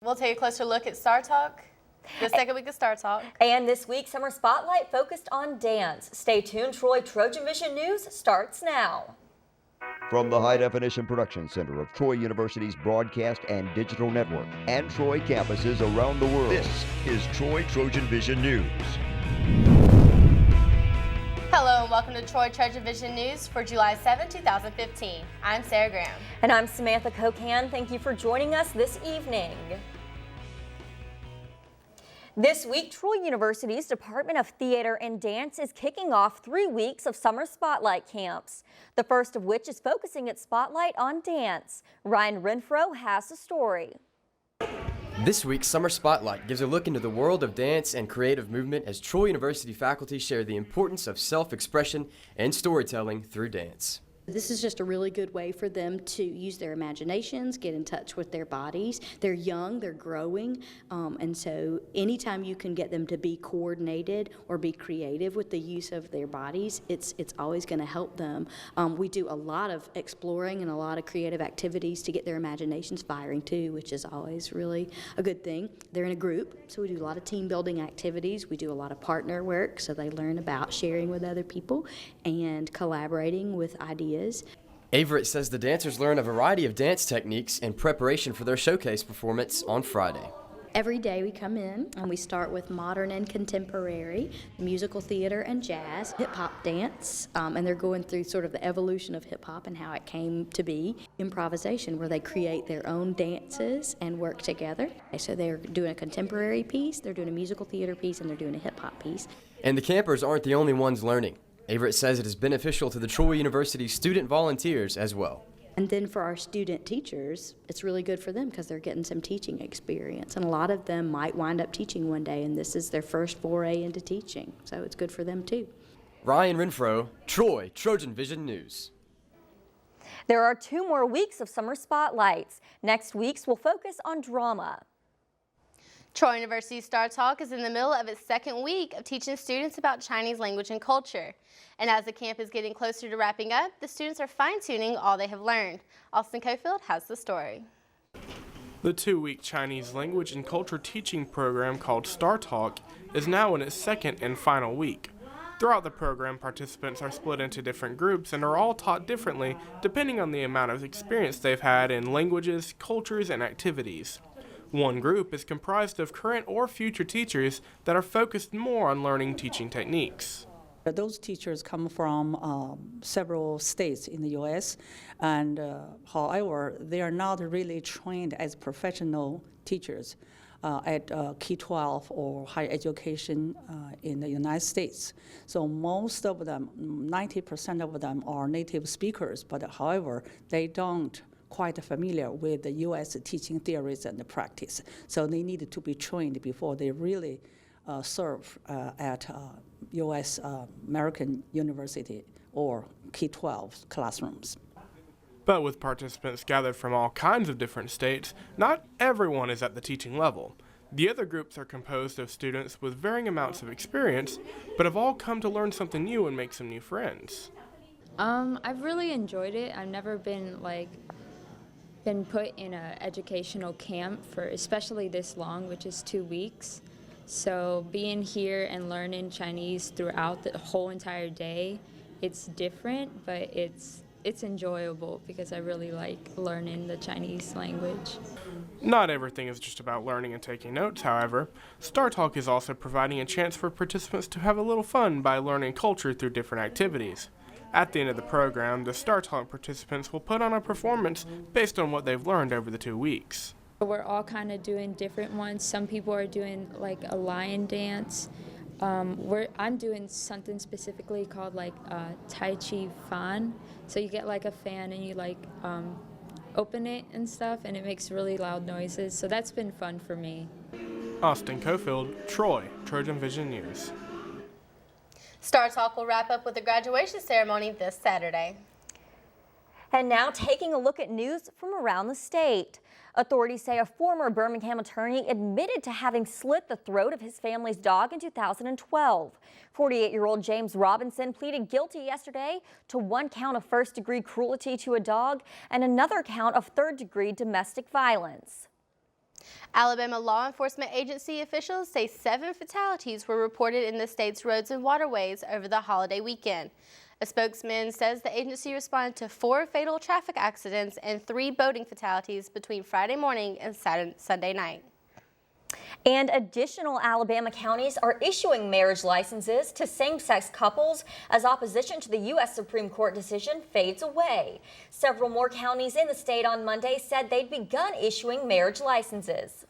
We'll take a closer look at Star Talk, the second week of Star Talk. And this week's Summer Spotlight focused on dance. Stay tuned, Troy. TrojanVision News starts now. From the High Definition Production Center of Troy University's Broadcast and Digital Network and Troy campuses around the world, this is Troy TrojanVision News. Hello and welcome to Troy TrojanVision News for July 7, 2015. I'm Sarah Graham. And I'm Samantha Cocan. Thank you for joining us this evening. This week, Troy University's Department of Theater and Dance is kicking off 3 weeks of summer spotlight camps, the first of which is focusing its spotlight on dance. Ryan Renfro has the story. This week's Summer Spotlight gives a look into the world of dance and creative movement as Troy University faculty share the importance of self-expression and storytelling through dance. This is just a really good way for them to use their imaginations, get in touch with their bodies. They're young, they're growing, and so anytime you can get them to be coordinated or be creative with the use of their bodies, it's always going to help them. We do a lot of exploring and a lot of creative activities to get their imaginations firing too, which is always really a good thing. They're in a group, so we do a lot of team building activities. We do a lot of partner work, so they learn about sharing with other people and collaborating with ideas. Averett says the dancers learn a variety of dance techniques in preparation for their showcase performance on Friday. Every day we come in and we start with modern and contemporary, musical theater and jazz, hip-hop dance, and they're going through sort of the evolution of hip-hop and how it came to be. Improvisation, where they create their own dances and work together. So they're doing a contemporary piece, they're doing a musical theater piece, and they're doing a hip-hop piece. And the campers aren't the only ones learning. Averett says it is beneficial to the Troy University student volunteers as well. And then for our student teachers, it's really good for them because they're getting some teaching experience. And a lot of them might wind up teaching one day, and this is their first foray into teaching. So it's good for them too. Ryan Renfro, Troy TrojanVision News. There are 2 more weeks of summer spotlights. Next week's will focus on drama. Troy University Star Talk is in the middle of its second week of teaching students about Chinese language and culture. And as the camp is getting closer to wrapping up, the students are fine-tuning all they have learned. Austin Cofield has the story. The 2-week Chinese language and culture teaching program called Star Talk is now in its second and final week. Throughout the program, participants are split into different groups and are all taught differently depending on the amount of experience they've had in languages, cultures, and activities. One group is comprised of current or future teachers that are focused more on learning teaching techniques. Those teachers come from several states in the U.S., and however, they are not really trained as professional teachers at K-12 or higher education in the United States. So most of them, 90% of them, are native speakers, but however, they don't quite familiar with the U.S. teaching theories and the practice. So they need to be trained before they really serve at U.S. American University or K-12 classrooms. But with participants gathered from all kinds of different states, not everyone is at the teaching level. The other groups are composed of students with varying amounts of experience, but have all come to learn something new and make some new friends. I've really enjoyed it. I've never been put in an educational camp for especially this long, which is 2 weeks. So being here and learning Chinese throughout the whole entire day, it's different, but it's enjoyable because I really like learning the Chinese language. Not everything is just about learning and taking notes, however. Star Talk is also providing a chance for participants to have a little fun by learning culture through different activities. At the end of the program, the Star Talk participants will put on a performance based on what they've learned over the 2 weeks. We're all kind of doing different ones. Some people are doing like a lion dance. I'm doing something specifically called Tai Chi Fan. So you get like a fan and you open it and stuff, and it makes really loud noises. So that's been fun for me. Austin Cofield, Troy TrojanVision News. Star Talk will wrap up with the graduation ceremony this Saturday. And now taking a look at news from around the state. Authorities say a former Birmingham attorney admitted to having slit the throat of his family's dog in 2012. 48-year-old James Robinson pleaded guilty yesterday to 1 count of first-degree cruelty to a dog and another count of third-degree domestic violence. Alabama law enforcement agency officials say 7 fatalities were reported in the state's roads and waterways over the holiday weekend. A spokesman says the agency responded to 4 fatal traffic accidents and 3 boating fatalities between Friday morning and Sunday night. And additional Alabama counties are issuing marriage licenses to same-sex couples as opposition to the U.S. Supreme Court decision fades away. Several more counties in the state on Monday said they'd begun issuing marriage licenses.